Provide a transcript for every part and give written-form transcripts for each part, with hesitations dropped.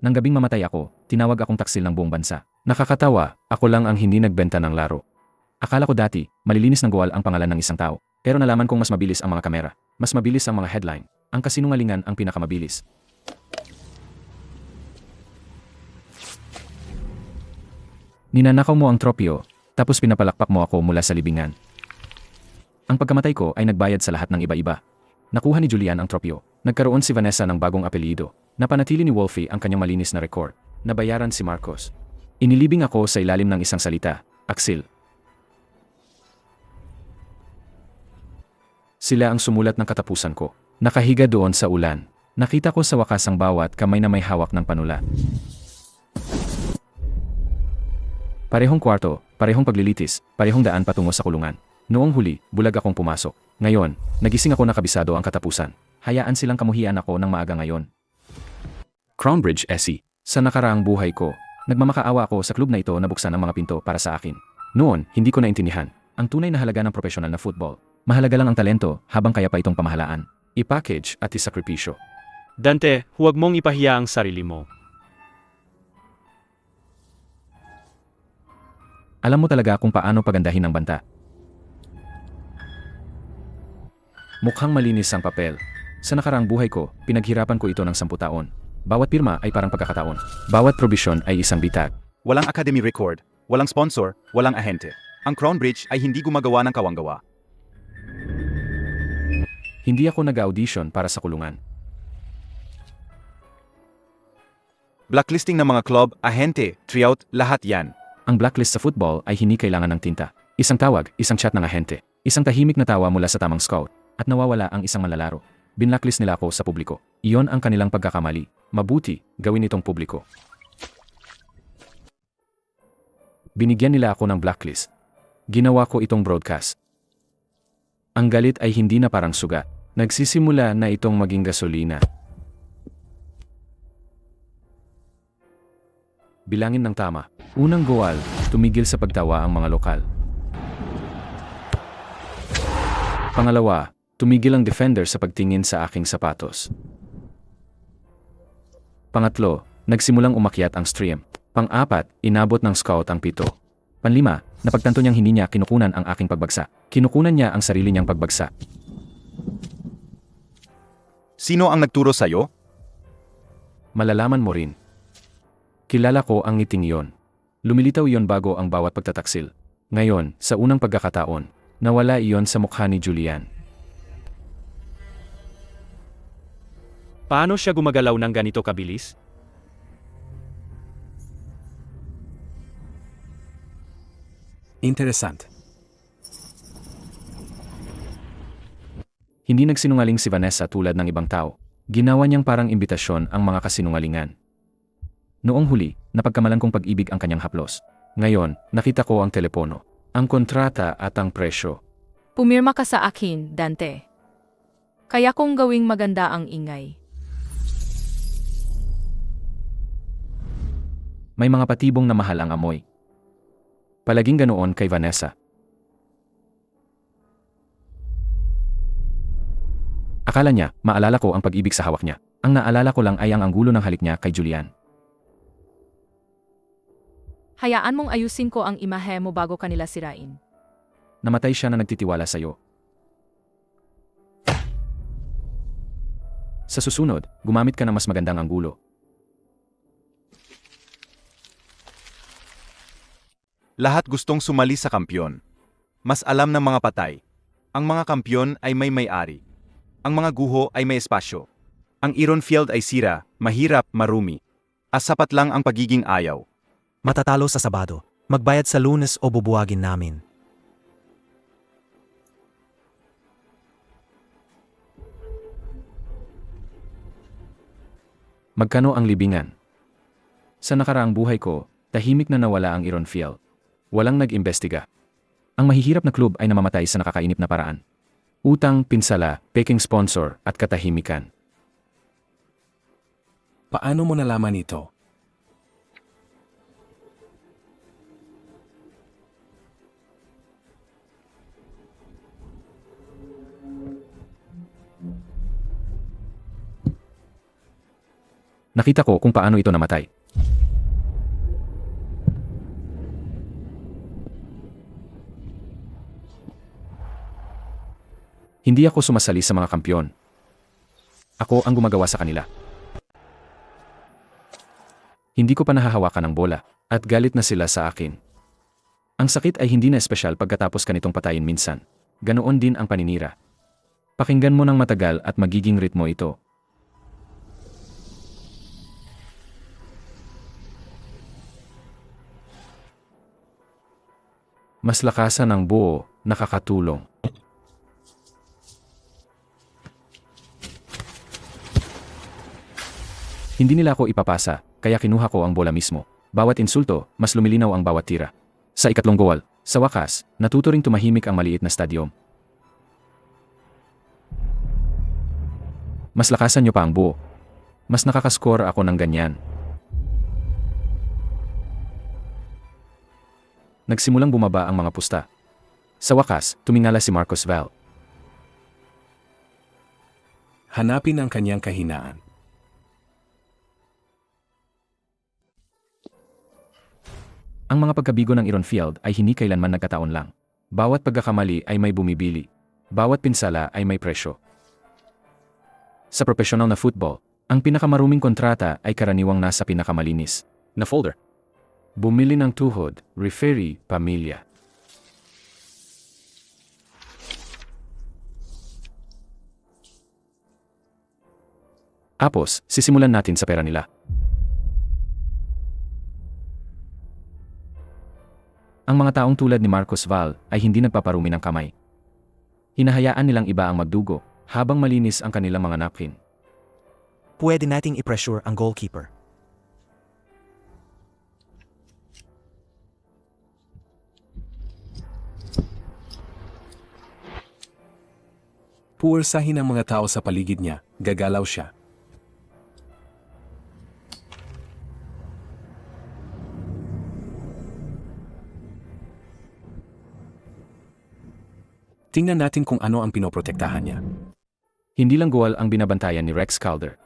Nang gabing mamatay ako, tinawag akong taksil ng buong bansa. Nakakatawa, ako lang ang hindi nagbenta ng laro. Akala ko dati, malilinis ng goal ang pangalan ng isang tao. Pero nalaman kong mas mabilis ang mga kamera. Mas mabilis ang mga headline. Ang kasinungalingan ang pinakamabilis. Ninanakaw mo ang tropyo, tapos pinapalakpak mo ako mula sa libingan. Ang pagkamatay ko ay nagbayad sa lahat ng iba-iba. Nakuha ni Julian ang tropyo. Nagkaroon si Vanessa ng bagong apelyido. Napanatili ni Wolfie ang kanyang malinis na record. Nabayaran si Marcos. Inilibing ako sa ilalim ng isang salita, Axel. Sila ang sumulat ng katapusan ko. Nakahiga doon sa ulan. Nakita ko sa wakas ang bawat kamay na may hawak ng panulat. Parehong kwarto, parehong paglilitis, parehong daan patungo sa kulungan. Noong huli, bulag akong pumasok. Ngayon, nagising ako na kabisado ang katapusan. Hayaan silang kamuhian ako ng maaga ngayon. Crownbridge, SC. Sa nakaraang buhay ko, nagmamakaawa ako sa klub na ito na buksan ang mga pinto para sa akin. Noon, hindi ko naintindihan ang tunay na halaga ng profesional na football. Mahalaga lang ang talento habang kaya pa itong pamahalaan. I-package at isakripisyo. Dante, huwag mong ipahiya ang sarili mo. Alam mo talaga kung paano pagandahin ang banta. Mukhang malinis ang papel. Sa nakaraang buhay ko, pinaghirapan ko ito ng 10 taon. Bawat pirma ay parang pagkakataon. Bawat probisyon ay isang bitag. Walang academy record, walang sponsor, walang ahente. Ang Crownbridge ay hindi gumagawa ng kawanggawa. Hindi ako nag-audition para sa kulungan. Blacklisting ng mga club, ahente, tryout, lahat yan. Ang blacklist sa football ay hindi kailangan ng tinta. Isang tawag, isang chat ng ahente. Isang tahimik na tawa mula sa tamang scout. At nawawala ang isang manlalaro. Binlacklist nila ako sa publiko. Iyon ang kanilang pagkakamali. Mabuti, gawin itong publiko. Binigyan nila ako ng blacklist. Ginawa ko itong broadcast. Ang galit ay hindi na parang sugat. Nagsisimula na itong maging gasolina. Bilangin ng tama. Unang goal, tumigil sa pagtawa ang mga lokal. Pangalawa, tumigil ang defender sa pagtingin sa aking sapatos. Pangatlo, nagsimulang umakyat ang stream. Pang-apat, inabot ng scout ang 7. Panlima, napagtanto niyang hindi niya kinukunan ang aking pagbagsak. Kinukunan niya ang sarili niyang pagbagsak. Sino ang nagturo sa'yo? Malalaman mo rin. Kilala ko ang ngiting iyon. Lumilitaw iyon bago ang bawat pagtataksil. Ngayon, sa unang pagkakataon, nawala iyon sa mukha ni Julian. Paano siya gumagalaw ng ganito kabilis? Interessant. Hindi nagsinungaling si Vanessa tulad ng ibang tao. Ginawa niyang parang imbitasyon ang mga kasinungalingan. Noong huli, napagkamalan kong pag-ibig ang kanyang haplos. Ngayon, nakita ko ang telepono, ang kontrata at ang presyo. Pumirma ka sa akin, Dante. Kaya kong gawing maganda ang ingay. May mga patibong na mahal ang amoy. Palaging ganoon kay Vanessa. Akala niya, maalala ko ang pag-ibig sa hawak niya. Ang naalala ko lang ay ang anggulo ng halik niya kay Julian. Hayaan mong ayusin ko ang imahe mo bago kanila sirain. Namatay siya na nagtitiwala sa'yo. Sa susunod, gumamit ka ng mas magandang anggulo. Lahat gustong sumali sa kampyon. Mas alam ng mga patay. Ang mga kampyon ay may may-ari. Ang mga guho ay may espasyo. Ang Iron Field ay sira, mahirap, marumi. Sapat lang ang pagiging ayaw. Matatalo sa Sabado. Magbayad sa Lunes o bubuwagin namin. Magkano ang libingan? Sa nakaraang buhay ko, tahimik na nawala ang Iron Field. Walang nag-imbestiga. Ang mahihirap na klub ay namamatay sa nakakainip na paraan. Utang, pinsala, peking sponsor, at katahimikan. Paano mo nalaman ito? Nakita ko kung paano ito namatay. Hindi ako sumasali sa mga kampyon. Ako ang gumagawa sa kanila. Hindi ko pa nahahawakan ng bola, at galit na sila sa akin. Ang sakit ay hindi na espesyal pagkatapos kanitong patayin minsan. Ganoon din ang paninira. Pakinggan mo ng matagal at magiging ritmo ito. Mas lakasan ang buo, nakakatulong. Hindi nila ako ipapasa, kaya kinuha ko ang bola mismo. Bawat insulto, mas lumilinaw ang bawat tira. Sa ikatlong goal, sa wakas, natuturing tumahimik ang maliit na stadyum. Mas lakasan nyo pa ang buo. Mas nakakascore ako ng ganyan. Nagsimulang bumaba ang mga pusta. Sa wakas, tumingala si Marcos Val. Hanapin ang kanyang kahinaan. Ang mga pagkabigo ng Iron Field ay hindi kailanman nagkataon lang. Bawat pagkakamali ay may bumibili. Bawat pinsala ay may presyo. Sa profesional na football, ang pinakamaruming kontrata ay karaniwang nasa pinakamalinis na folder. Bumili ng tuhod, referee, pamilya. Tapos, sisimulan natin sa pera nila. Ang mga taong tulad ni Marcos Val ay hindi nagpaparumi ng kamay. Hinahayaan nilang iba ang magdugo habang malinis ang kanilang mga napkin. Pwede nating i-pressure ang goalkeeper. Puwersahin ang mga tao sa paligid niya, gagalaw siya. Tingnan natin kung ano ang pinoprotektahan niya. Hindi lang goal ang binabantayan ni Rex Calder.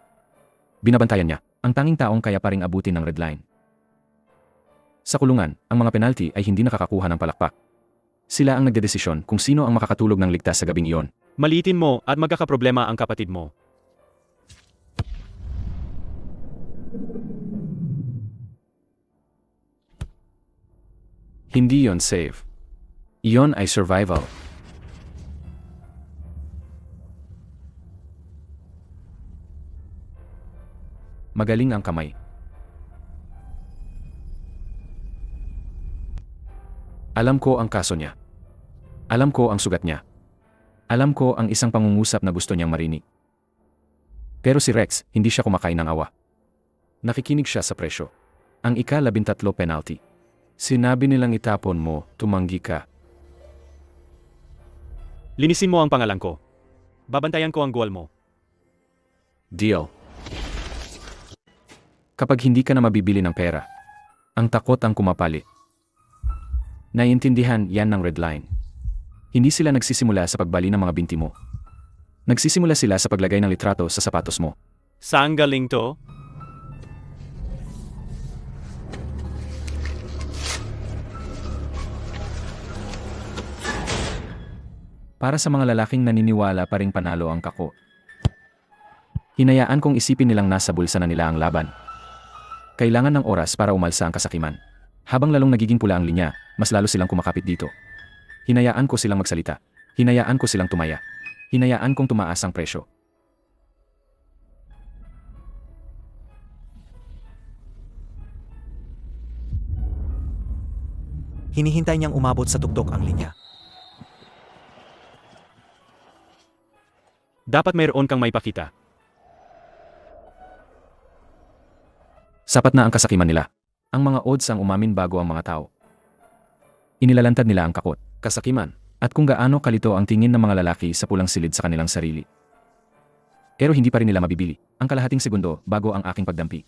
Binabantayan niya ang tanging taong kaya paring abutin ng red line. Sa kulungan, ang mga penalty ay hindi nakakakuha ng palakpak. Sila ang nagdedesisyon kung sino ang makakatulog ng ligtas sa gabing iyon. Maliitin mo at magkakaproblema ang kapatid mo. Hindi yon save. Iyon ay survival. Magaling ang kamay. Alam ko ang kaso niya. Alam ko ang sugat niya. Alam ko ang isang pangungusap na gusto niyang marinig. Pero si Rex, hindi siya kumakain ng awa. Nakikinig siya sa presyo. Ang ika-13 penalty. Sinabi nilang itapon mo, tumanggi ka. Linisin mo ang pangalan ko. Babantayan ko ang goal mo. Deal. Kapag hindi ka na mabibili ng pera, ang takot ang kumapali. Naiintindihan yan ng red line. Hindi sila nagsisimula sa pagbali ng mga binti mo. Nagsisimula sila sa paglagay ng litrato sa sapatos mo. Saan galing to? Para sa mga lalaking naniniwala pa ring panalo ang kako. Hinayaan kong isipin nilang nasa bulsa na nila ang laban. Kailangan ng oras para umalsa ang kasakiman. Habang lalong nagiging pula ang linya, mas lalo silang kumakapit dito. Hinayaan ko silang magsalita. Hinayaan ko silang tumaya. Hinayaan kong tumaas ang presyo. Hinihintay niyang umabot sa tuktok ang linya. Dapat mayroon kang maipakita. Sapat na ang kasakiman nila. Ang mga odds ang umamin bago ang mga tao. Inilalantad nila ang kakot, kasakiman, at kung gaano kalito ang tingin ng mga lalaki sa pulang silid sa kanilang sarili. Pero hindi pa rin nila mabibili ang kalahating segundo bago ang aking pagdampi.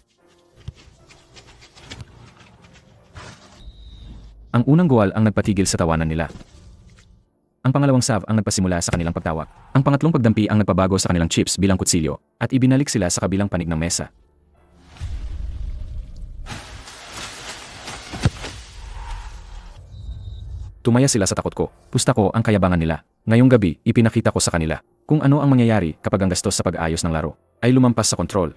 Ang unang goal ang nagpatigil sa tawanan nila. Ang pangalawang save ang nagpasimula sa kanilang pagtawag. Ang pangatlong pagdampi ang nagpabago sa kanilang chips bilang kutsilyo at ibinalik sila sa kabilang panig ng mesa. Tumaya sila sa takot ko. Pusta ko ang kayabangan nila. Ngayong gabi, ipinakita ko sa kanila kung ano ang mangyayari kapag ang gastos sa pag-ayos ng laro ay lumampas sa kontrol.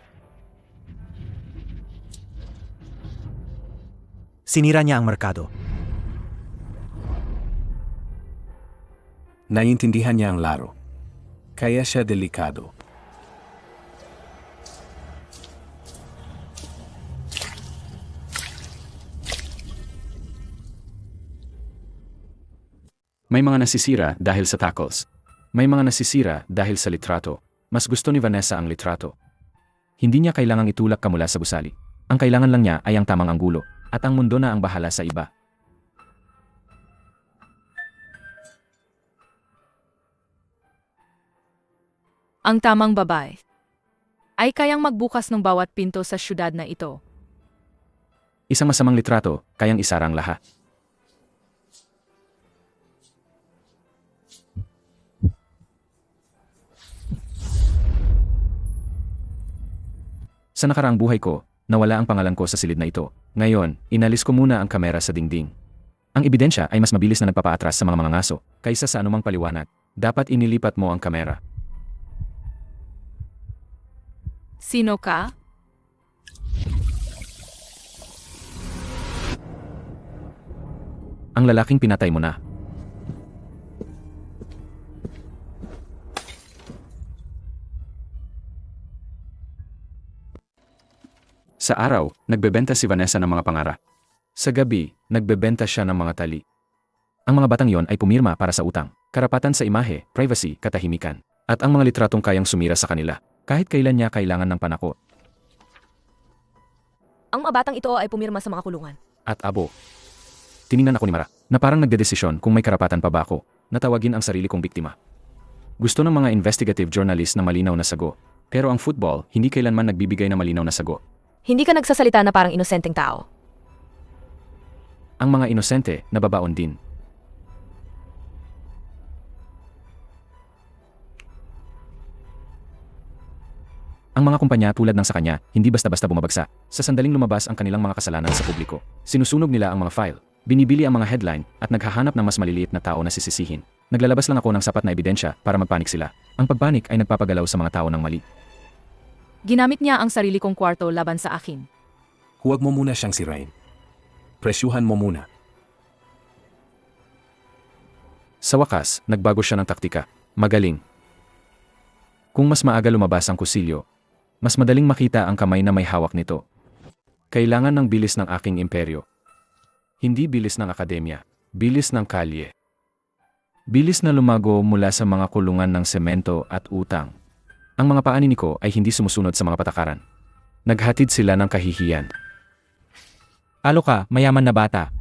Sinira niya ang merkado. Naiintindihan niya ang laro. Kaya siya delikado. May mga nasisira dahil sa tackles. May mga nasisira dahil sa litrato. Mas gusto ni Vanessa ang litrato. Hindi niya kailangang itulak ka mula sa gusali. Ang kailangan lang niya ay ang tamang anggulo, at ang mundo na ang bahala sa iba. Ang tamang babae ay kayang magbukas ng bawat pinto sa syudad na ito. Isang masamang litrato, kayang isarang lahat. Sa nakaraang buhay ko, nawala ang pangalan ko sa silid na ito. Ngayon, inalis ko muna ang kamera sa dingding. Ang ebidensya ay mas mabilis na nagpapaatras sa mga mangangaso kaysa sa anumang paliwanag. Dapat inilipat mo ang kamera. Sino ka? Ang lalaking pinatay mo na. Sa araw, nagbebenta si Vanessa ng mga pangara. Sa gabi, nagbebenta siya ng mga tali. Ang mga batang yon ay pumirma para sa utang, karapatan sa imahe, privacy, katahimikan, at ang mga litratong kayang sumira sa kanila, kahit kailan niya kailangan ng panako. Ang mga batang ito ay pumirma sa mga kulungan. At abo. Tiningnan ako ni Mara, na parang nagdedesisyon kung may karapatan pa ba ako, na tawagin ang sarili kong biktima. Gusto ng mga investigative journalist na malinaw na sagot, pero ang football hindi kailanman nagbibigay ng malinaw na sagot. Hindi ka nagsasalita na parang inosenteng tao. Ang mga inosente, nababaon din. Ang mga kumpanya tulad ng sa kanya, hindi basta-basta bumabagsak. Sa sandaling lumabas ang kanilang mga kasalanan sa publiko. Sinusunog nila ang mga file, binibili ang mga headline, at naghahanap ng mas maliliit na tao na sisisihin. Naglalabas lang ako ng sapat na ebidensya para magpanik sila. Ang pagpanik ay nagpapagalaw sa mga tao ng mali. Ginamit niya ang sarili kong kwarto laban sa akin. Huwag mo muna siyang sirain. Presyuhan mo muna. Sa wakas, nagbago siya ng taktika. Magaling. Kung mas maaga lumabas ang kusilyo, mas madaling makita ang kamay na may hawak nito. Kailangan ng bilis ng aking imperyo. Hindi bilis ng akademya, bilis ng kalye. Bilis na lumago mula sa mga kulungan ng semento at utang. Ang mga paanini ko ay hindi sumusunod sa mga patakaran. Naghatid sila ng kahihiyan. Alo ka, mayaman na bata.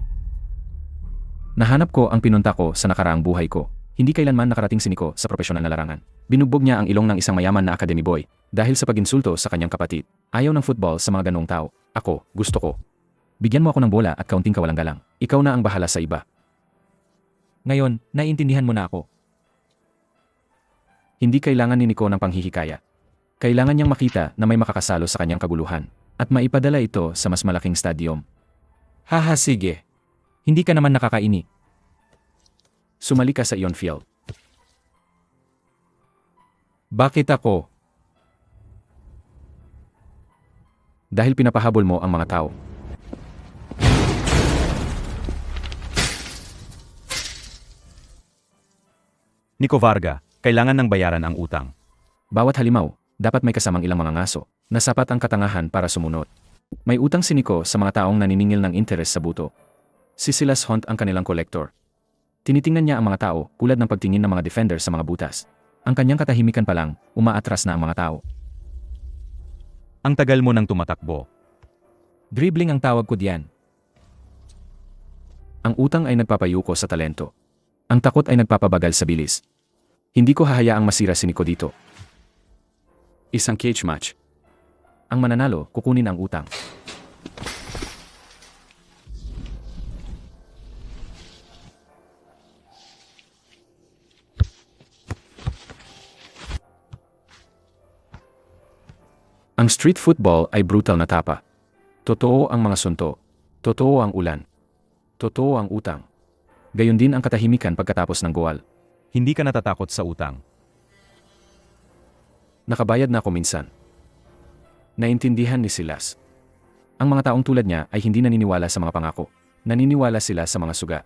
Nahanap ko ang pinunta ko sa nakaraang buhay ko. Hindi kailanman nakarating si Nico sa profesional na larangan. Binugbog niya ang ilong ng isang mayaman na academy boy dahil sa paginsulto sa kanyang kapatid. Ayaw ng football sa mga ganong tao. Ako, gusto ko. Bigyan mo ako ng bola at kaunting kawalang galang. Ikaw na ang bahala sa iba. Ngayon, naiintindihan mo na ako. Hindi kailangan ni Nico ng panghihikaya. Kailangan niyang makita na may makakasalo sa kanyang kaguluhan at maipadala ito sa mas malaking stadium. Haha, sige. Hindi ka naman nakakaini. Sumali ka sa iyon field. Bakit ako? Dahil pinapahabol mo ang mga tao. Nico Varga, kailangan ng bayaran ang utang. Bawat halimaw, dapat may kasamang ilang mga ngaso na sapat ang katangahan para sumunod. May utang si Nico sa mga taong naniningil ng interes sa buto. Si Silas Hunt ang kanilang kolektor. Tinitingnan niya ang mga tao tulad ng pagtingin ng mga defender sa mga butas. Ang kanyang katahimikan pa lang, umaatras na ang mga tao. Ang tagal mo nang tumatakbo. Dribbling ang tawag ko diyan. Ang utang ay nagpapayuko sa talento. Ang takot ay nagpapabagal sa bilis. Hindi ko hahayaang masira si Nico dito. Isang cage match. Ang mananalo, kukunin ang utang. Ang street football ay brutal na tapa. Totoo ang mga sunto. Totoo ang ulan. Totoo ang utang. Gayon din ang katahimikan pagkatapos ng goal. Hindi ka natatakot sa utang. Nakabayad na ako minsan. Naintindihan ni Silas. Ang mga taong tulad niya ay hindi naniniwala sa mga pangako. Naniniwala sila sa mga suga.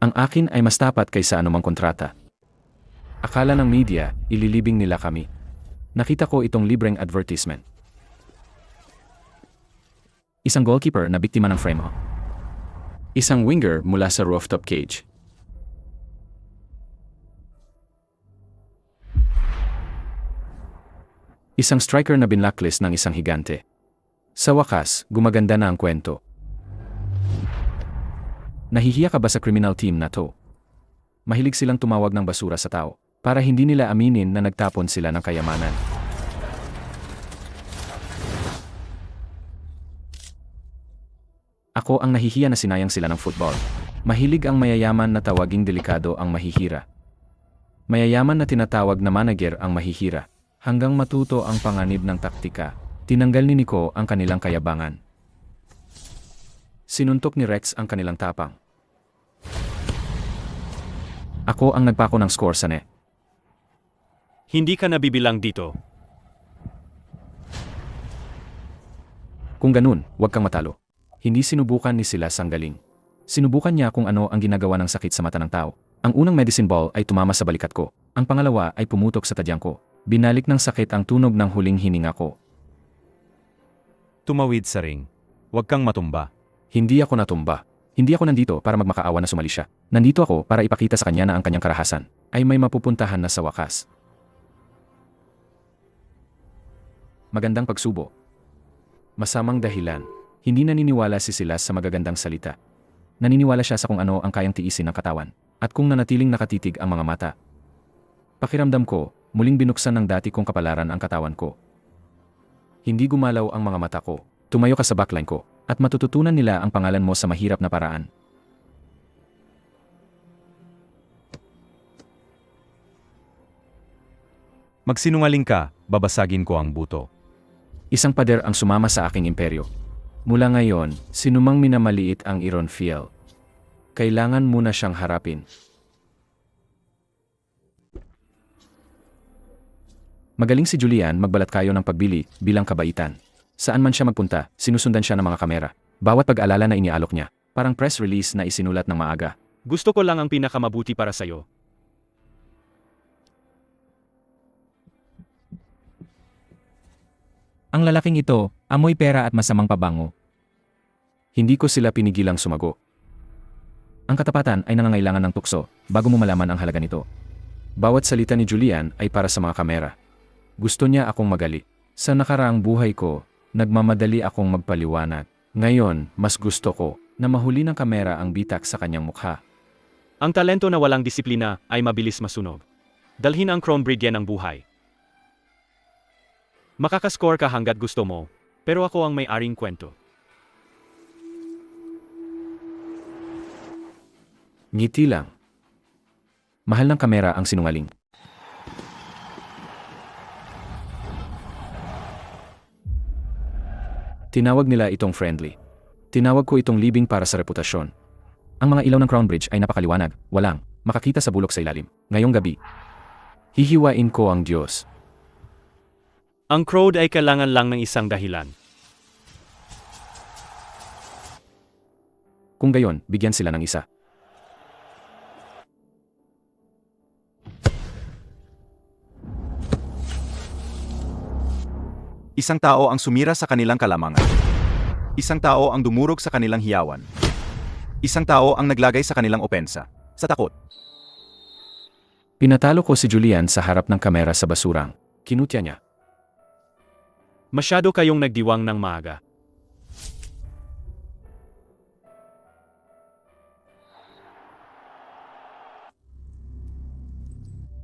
Ang akin ay mas tapat kaysa anumang kontrata. Akala ng media, ililibing nila kami. Nakita ko itong libreng advertisement. Isang goalkeeper na biktima ng frame. Isang winger mula sa rooftop cage. Isang striker na binlacklist ng isang higante. Sa wakas, gumaganda na ang kwento. Nahihiya ka ba sa criminal team na to? Mahilig silang tumawag ng basura sa tao, para hindi nila aminin na nagtapon sila ng kayamanan. Ako ang nahihiya na sinayang sila ng football. Mahilig ang mayayaman na tawaging delikado ang mahihira. Mayayaman na tinatawag na manager ang mahihira. Hanggang matuto ang panganib ng taktika, tinanggal ni Nico ang kanilang kayabangan. Sinuntok ni Rex ang kanilang tapang. Ako ang nagpako ng score sa net. Hindi ka nabibilang dito. Kung ganun, huwag kang matalo. Hindi sinubukan ni Silas ang galing. Sinubukan niya kung ano ang ginagawa ng sakit sa mata ng tao. Ang unang medicine ball ay tumama sa balikat ko. Ang pangalawa ay pumutok sa tadyang ko. Binalik ng sakit ang tunog ng huling hininga ko. Tumawid sa ring. Huwag kang matumba. Hindi ako natumba. Hindi ako nandito para magmakaawa na sumali siya. Nandito ako para ipakita sa kanya na ang kanyang karahasan ay may mapupuntahan na sa wakas. Magandang pagsubo. Masamang dahilan. Hindi naniniwala si Silas sa magagandang salita. Naniniwala siya sa kung ano ang kayang tiisin ng katawan at kung nanatiling nakatitig ang mga mata. Pakiramdam ko, muling binuksan ng dati kong kapalaran ang katawan ko. Hindi gumalaw ang mga mata ko. Tumayo ka sa backline ko, at matututunan nila ang pangalan mo sa mahirap na paraan. Magsinungaling ka, babasagin ko ang buto. Isang pader ang sumama sa aking imperyo. Mula ngayon, sinumang minamaliit ang Iron Field. Kailangan muna siyang harapin. Magaling si Julian magbalat kayo ng pagbili bilang kabaitan. Saan man siya magpunta, sinusundan siya ng mga kamera. Bawat pag-alala na inialok niya, parang press release na isinulat ng maaga. Gusto ko lang ang pinakamabuti para sa'yo. Ang lalaking ito, amoy pera at masamang pabango. Hindi ko sila pinigilang sumago. Ang katapatan ay nangangailangan ng tukso bago mo malaman ang halaga nito. Bawat salita ni Julian ay para sa mga kamera. Gusto niya akong magali. Sa nakaraang buhay ko, nagmamadali akong magpaliwanag. Ngayon, mas gusto ko na mahuli ng kamera ang bitak sa kanyang mukha. Ang talento na walang disiplina ay mabilis masunog. Dalhin ang Chrome Brigade ng buhay. Makakascore ka hanggat gusto mo, pero ako ang may-aring kwento. Ngiti lang. Mahal ng kamera ang sinungaling. Tinawag nila itong friendly. Tinawag ko itong libing para sa reputasyon. Ang mga ilaw ng Crown Bridge ay napakaliwanag, walang makakita sa bulok sa ilalim. Ngayong gabi, hihiwain ko ang Diyos. Ang crowd ay kailangan lang ng isang dahilan. Kung gayon, bigyan sila ng isa. Isang tao ang sumira sa kanilang kalamangan. Isang tao ang dumurog sa kanilang hiyawan. Isang tao ang naglagay sa kanilang opensa. Sa takot. Pinatalo ko si Julian sa harap ng kamera sa basurang. Kinutya niya. Masyado kayong nagdiwang ng maaga.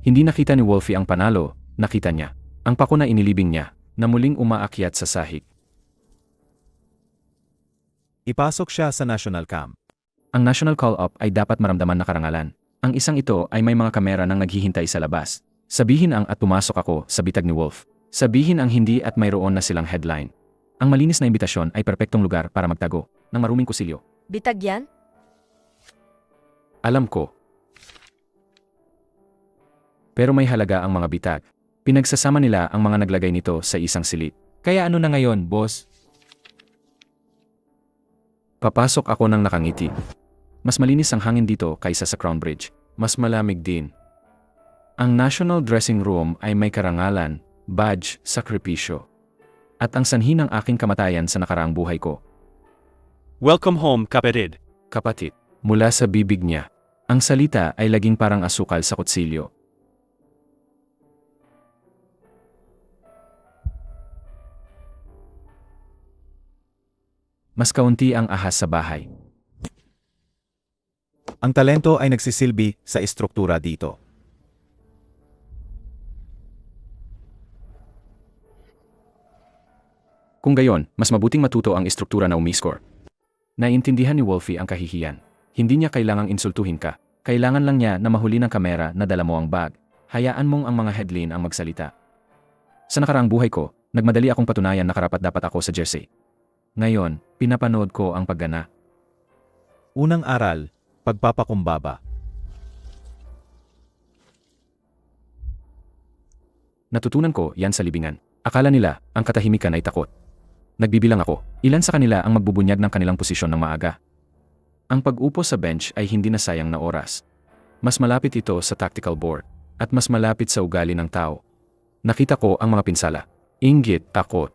Hindi nakita ni Wolfie ang panalo, nakita niya. Ang pako na inilibing niya, na muling umaakyat sa sahig. Ipasok siya sa national camp. Ang national call-up ay dapat maramdaman na karangalan. Ang isang ito ay may mga kamera nang naghihintay sa labas. Sabihin ang at pumasok ako sa bitag ni Wolf. Sabihin ang hindi at mayroon na silang headline. Ang malinis na imbitasyon ay perpektong lugar para magtago ng maruming kusilyo. Bitag yan? Alam ko. Pero may halaga ang mga bitag. Pinagsasama nila ang mga naglagay nito sa isang silid. Kaya ano na ngayon, boss? Papasok ako ng nakangiti. Mas malinis ang hangin dito kaysa sa Crown Bridge. Mas malamig din. Ang National Dressing Room ay may karangalan, badge, sakripisyo. At ang sanhi ng aking kamatayan sa nakaraang buhay ko. Welcome home, kapatid. Kapatid, mula sa bibig niya, ang salita ay laging parang asukal sa kutsilyo. Mas kaunti ang ahas sa bahay. Ang talento ay nagsisilbi sa estruktura dito. Kung gayon, mas mabuting matuto ang estruktura na umiscore. Naiintindihan ni Wolfie ang kahihiyan. Hindi niya kailangang insultuhin ka. Kailangan lang niya na mahuli ng kamera na dala mo ang bag. Hayaan mong ang mga headline ang magsalita. Sa nakaraang buhay ko, nagmadali akong patunayan na karapat-dapat ako sa jersey. Ngayon, pinapanood ko ang paggana. Unang aral, pagpapakumbaba. Natutunan ko yan sa libingan. Akala nila, ang katahimikan ay takot. Nagbibilang ako, ilan sa kanila ang magbubunyag ng kanilang posisyon ng maaga. Ang pag-upo sa bench ay hindi na sayang na oras. Mas malapit ito sa tactical board, at mas malapit sa ugali ng tao. Nakita ko ang mga pinsala, inggit, takot,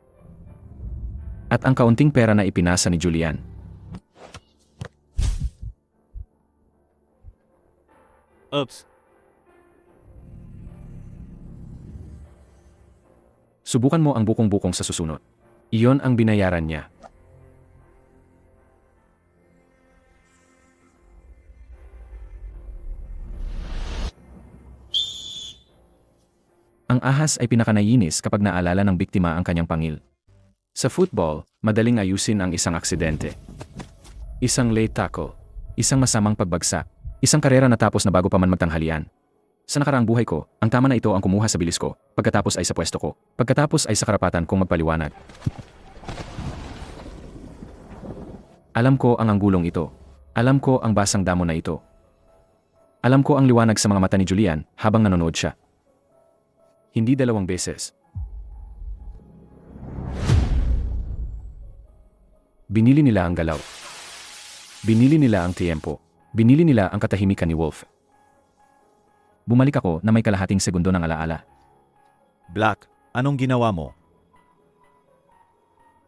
at ang kaunting pera na ipinasa ni Julian. Oops. Subukan mo ang bukong-bukong sa susunod. Iyon ang binayaran niya. Ang ahas ay pinakanainis kapag naalala ng biktima ang kanyang pangil. Sa football, madaling ayusin ang isang aksidente. Isang late tackle, isang masamang pagbagsak, isang karera na tapos na bago pa man magtanghalian. Sa nakaraang buhay ko, ang tama na ito ang kumuha sa bilis ko, pagkatapos ay sa pwesto ko, pagkatapos ay sa karapatan kong magpaliwanag. Alam ko ang anggulong ito. Alam ko ang basang damo na ito. Alam ko ang liwanag sa mga mata ni Julian habang nanonood siya. Hindi 2 beses. Binili nila ang galaw. Binili nila ang tiempo. Binili nila ang katahimikan ni Wolf. Bumalik ako na may kalahating segundo ng alaala. Black, anong ginawa mo?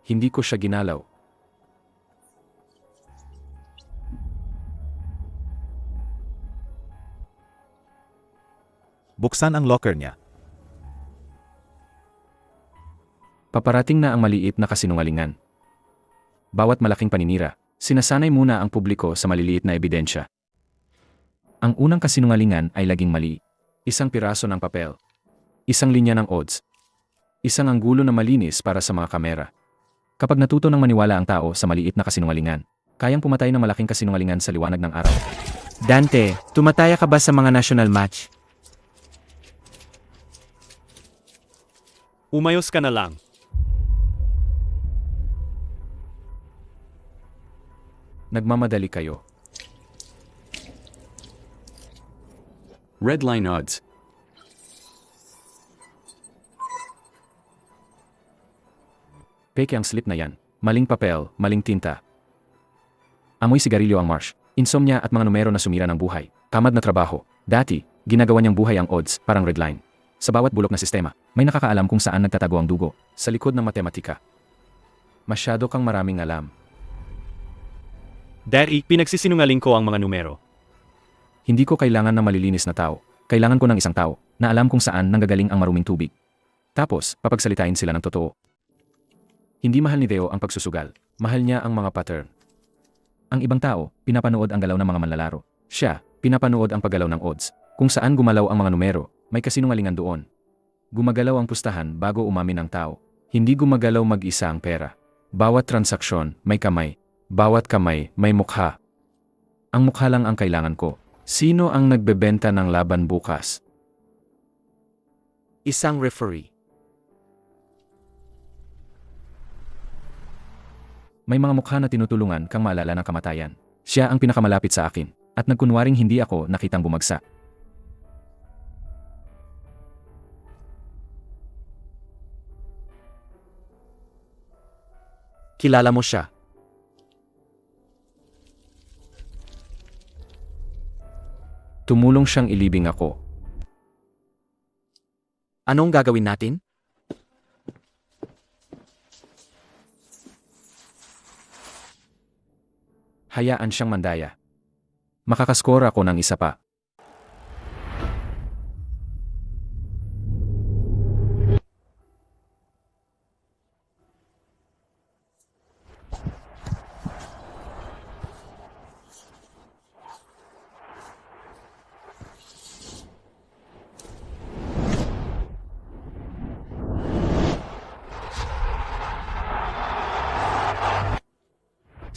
Hindi ko siya ginalaw. Buksan ang locker niya. Paparating na ang maliit na kasinungalingan. Bawat malaking paninira, sinasanay muna ang publiko sa maliliit na ebidensya. Ang unang kasinungalingan ay laging mali. Isang piraso ng papel. Isang linya ng odds. Isang anggulo na malinis para sa mga kamera. Kapag natuto ng maniwala ang tao sa maliit na kasinungalingan, kayang pumatay ng malaking kasinungalingan sa liwanag ng araw. Dante, tumataya ka ba sa mga national match? Umayos ka na lang. Nagmamadali kayo. Red line odds. Peke ang slip na yan. Maling papel, maling tinta. Amoy sigarilyo ang marsh. Insomnia at mga numero na sumira ng buhay. Tamad na trabaho. Dati, ginagawa niyang buhay ang odds, parang red line. Sa bawat bulok na sistema, may nakakaalam kung saan nagtatago ang dugo. Sa likod ng matematika. Masyado kang maraming alam. Daddy, pinagsisinungaling ko ang mga numero. Hindi ko kailangan ng malilinis na tao. Kailangan ko ng isang tao na alam kung saan nanggagaling ang maruming tubig. Tapos, papagsalitain sila ng totoo. Hindi mahal ni Theo ang pagsusugal. Mahal niya ang mga pattern. Ang ibang tao, pinapanood ang galaw ng mga manlalaro. Siya, pinapanood ang paggalaw ng odds. Kung saan gumalaw ang mga numero, may kasinungalingan doon. Gumagalaw ang pustahan bago umamin ang tao. Hindi gumagalaw mag-isa ang pera. Bawat transaksyon, may kamay. Bawat kamay, may mukha. Ang mukha lang ang kailangan ko. Sino ang nagbebenta ng laban bukas? Isang referee. May mga mukha na tinutulungan kang maalala ng kamatayan. Siya ang pinakamalapit sa akin. At nagkunwaring hindi ako nakitang bumagsak. Kilala mo siya. Tumulong siyang ilibing ako. Anong gagawin natin? Hayaan siyang mandaya. Makakaskora ako ng isa pa.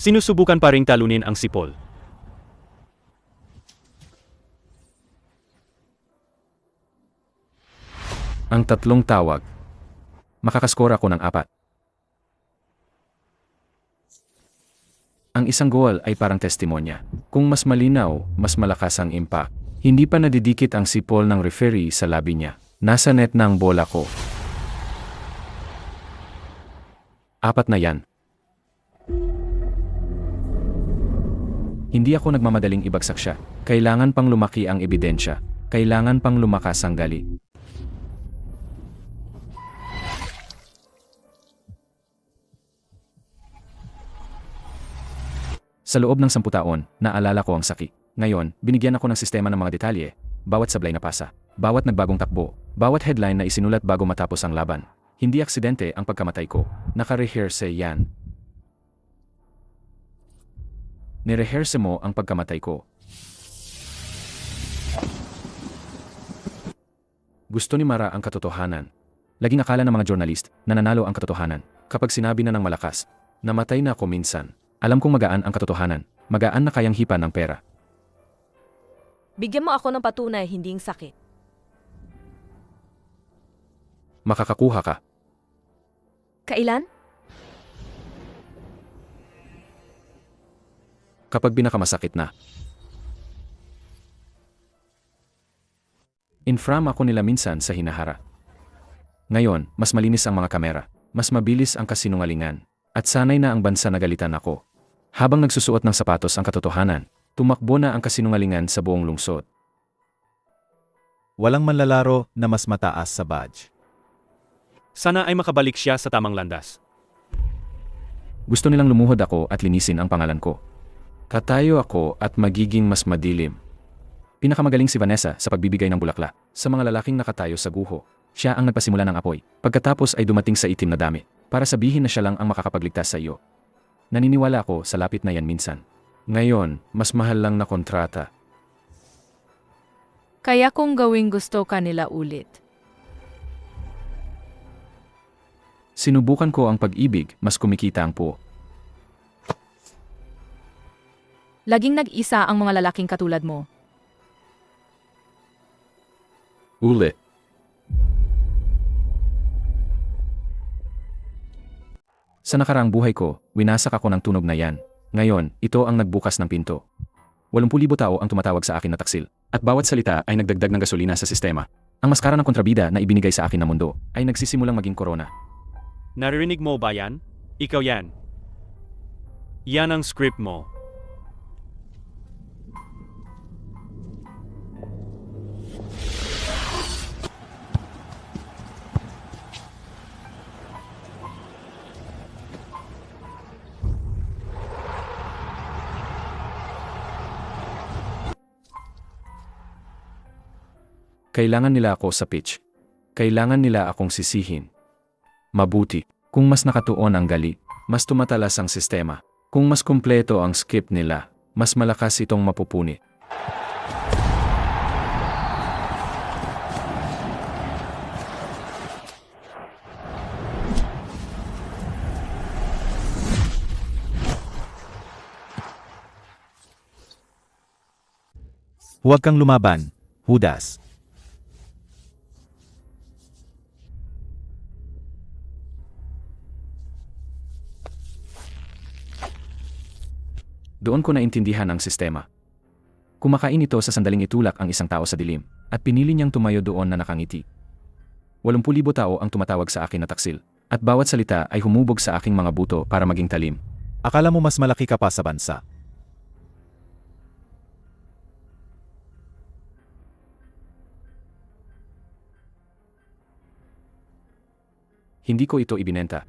Sinusubukan pa ring talunin ang sipol. Ang tatlong tawag. Makakaskora ako ng 4. Ang isang goal ay parang testimonya. Kung mas malinaw, mas malakas ang impact. Hindi pa nadidikit ang sipol ng referee sa labi niya. Nasa net na ang bola ko. 4 na yan. Hindi ako nagmamadaling ibagsak siya. Kailangan pang lumaki ang ebidensya. Kailangan pang lumakas ang gali. Sa loob ng 10 taon, naalala ko ang saki. Ngayon, binigyan ako ng sistema ng mga detalye. Bawat sablay na pasa, bawat nagbagong takbo, bawat headline na isinulat bago matapos ang laban. Hindi aksidente ang pagkamatay ko. Naka-rehearse yan. Nirehearse mo ang pagkamatay ko. Gusto ni Mara ang katotohanan. Laging akala ng mga journalist na nanalo ang katotohanan. Kapag sinabi na ng malakas, namatay na ako minsan. Alam kong magaan ang katotohanan. Magaan na kayang hipa ng pera. Bigyan mo ako ng patunay, hindi yung sakit. Makakakuha ka. Kailan? Kapag binakamasakit na. Infram ako nila minsan sa hinahara. Ngayon, mas malinis ang mga kamera. Mas mabilis ang kasinungalingan. At sanay na ang bansa nagalitan ako. Habang nagsusuot ng sapatos ang katotohanan, tumakbo na ang kasinungalingan sa buong lungsod. Walang manlalaro na mas mataas sa badge. Sana ay makabalik siya sa tamang landas. Gusto nilang lumuhod ako at linisin ang pangalan ko. Tatayo ako at magiging mas madilim. Pinakamagaling si Vanessa sa pagbibigay ng bulaklak sa mga lalaking nakatayo sa guho. Siya ang nagpasimula ng apoy. Pagkatapos ay dumating sa itim na dami para sabihin na siya lang ang makakapagligtas sa iyo. Naniniwala ako sa lapit na yan minsan. Ngayon, mas mahal lang na kontrata. Kaya kung gawing gusto ka nila ulit. Sinubukan ko ang pag-ibig, mas kumikita ang po. Laging nag-isa ang mga lalaking katulad mo. Ulit. Sa nakaraang buhay ko, winasak ako ng tunog na yan. Ngayon, ito ang nagbukas ng pinto. 80,000 tao ang tumatawag sa akin na taksil. At bawat salita ay nagdagdag ng gasolina sa sistema. Ang maskara ng kontrabida na ibinigay sa akin ng mundo ay nagsisimulang maging korona. Naririnig mo ba yan? Ikaw yan. Yan ang script mo. Kailangan nila ako sa pitch. Kailangan nila akong sisihin. Mabuti. Kung mas nakatuon ang gali, mas tumatalas ang sistema. Kung mas kumpleto ang skip nila, mas malakas itong mapupuni. Huwag kang lumaban, Judas. Doon ko naintindihan ang sistema. Kumakain ito sa sandaling itulak ang isang tao sa dilim, at pinili niyang tumayo doon na nakangiti. 80,000 tao ang tumatawag sa akin na taksil, at bawat salita ay humubog sa aking mga buto para maging talim. Akala mo mas malaki ka pa sa bansa. Hindi ko ito ibinenta.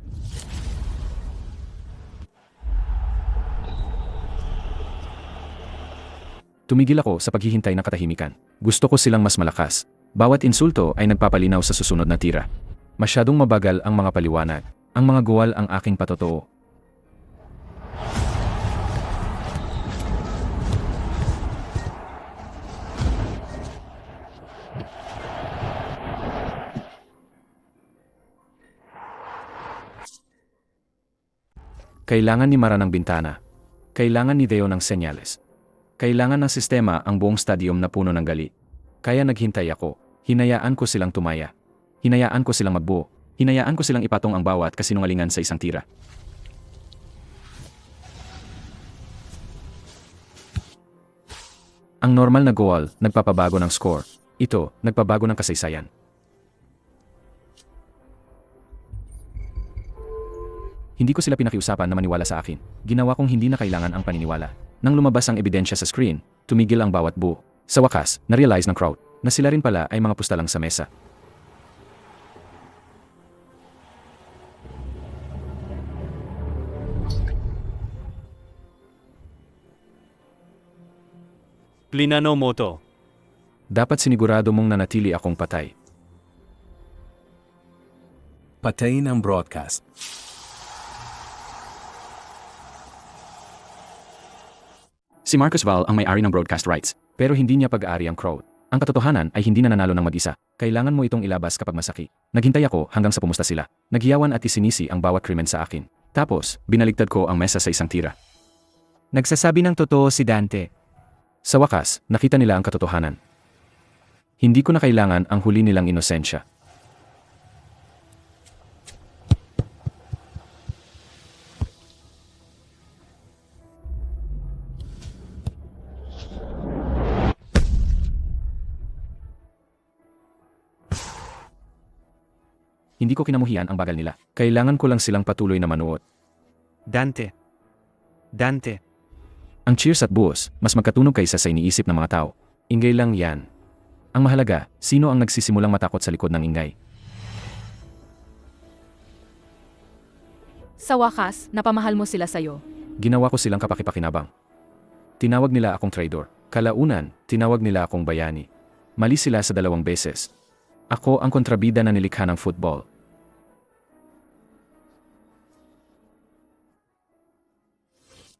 Tumigil ako sa paghihintay ng katahimikan. Gusto ko silang mas malakas. Bawat insulto ay nagpapalinaw sa susunod na tira. Masyadong mabagal ang mga paliwanag. Ang mga guwal ang aking patotoo. Kailangan ni Mara ng bintana. Kailangan ni Deo ng senyales. Kailangan ng sistema ang buong stadium na puno ng gali. Kaya naghintay ako. Hinayaan ko silang tumaya. Hinayaan ko silang magbuo. Hinayaan ko silang ipatong ang bawat kasinungalingan sa isang tira. Ang normal na goal, nagpapabago ng score. Ito, nagpabago ng kasaysayan. Hindi ko sila pinakiusapan na maniwala sa akin. Ginawa kong hindi na kailangan ang paniniwala. Nang lumabas ang ebidensya sa screen, tumigil ang bawat buo. Sa wakas, na-realize ng crowd na sila rin pala ay mga pustalang sa mesa. Plinano Moto. Dapat sinigurado mong nanatili akong patay. Patayin ang broadcast. Si Marcus Val ang may-ari ng broadcast rights, pero hindi niya pag-aari ang crowd. Ang katotohanan ay hindi na nanalo ng mag-isa. Kailangan mo itong ilabas kapag masaki. Naghintay ako hanggang sa pumusta sila. Naghiyawan at isinisi ang bawat krimen sa akin. Tapos, binaligtad ko ang mesa sa isang tira. Nagsasabi ng totoo si Dante. Sa wakas, nakita nila ang katotohanan. Hindi ko na kailangan ang huli nilang inosensya. Hindi ko kinamuhian ang bagal nila. Kailangan ko lang silang patuloy na manuot. Dante. Dante. Ang cheers at buhos, mas magkatunog kaysa sa iniisip ng mga tao. Ingay lang yan. Ang mahalaga, sino ang nagsisimulang matakot sa likod ng ingay? Sa wakas, napamahal mo sila sa'yo. Ginawa ko silang kapakipakinabang. Tinawag nila akong traidor. Kalaunan, tinawag nila akong bayani. Mali sila sa 2 beses. Ako ang kontrabida na nilikha ng football.